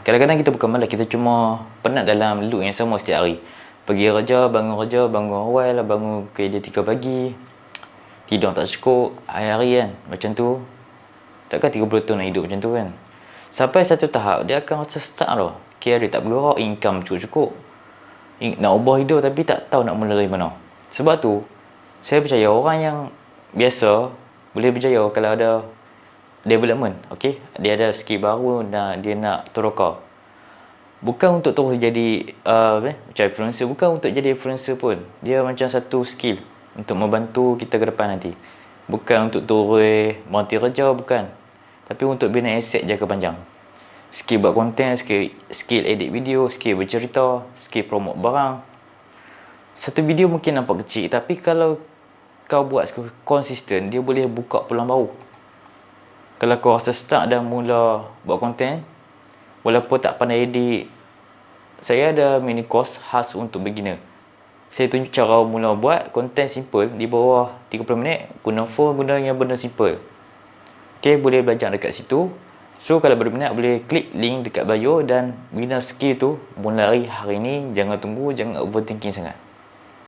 Kadang-kadang kita bukan malas, kita cuma penat dalam loop yang sama setiap hari. Pergi kerja, bangun awal, bangun ke 3 pagi, tidur tak cukup, hari-hari kan, macam tu. Takkan 30 tahun nak hidup macam tu kan. Sampai satu tahap, dia akan rasa stuck tau. Kira dia tak bergerak, income cukup-cukup. Nak ubah hidup tapi tak tahu nak mula dari mana. Sebab tu, saya percaya orang yang biasa boleh berjaya kalau ada development, okay? Dia ada skill baru dan dia nak terukar. Bukan untuk terus jadi macam influencer, bukan untuk jadi influencer pun. Dia macam satu skill untuk membantu kita ke depan nanti. Bukan untuk terus berhenti kerja, bukan. Tapi untuk bina aset jangka panjang. Skill buat konten, skill edit video, skill bercerita, skill promote barang. Satu video mungkin nampak kecil, tapi kalau kau buat konsisten, dia boleh buka peluang baru. Kalau kau rasa stuck dan mula buat konten, walaupun tak pandai edit, saya ada mini course khas untuk beginner. Saya tunjuk cara mula buat konten simple di bawah 30 minit, guna phone, guna yang benda simple. Okay, boleh belajar dekat situ. So kalau berminat boleh klik link dekat bio dan bina skill tu mulai hari ni. Jangan tunggu, jangan overthinking sangat.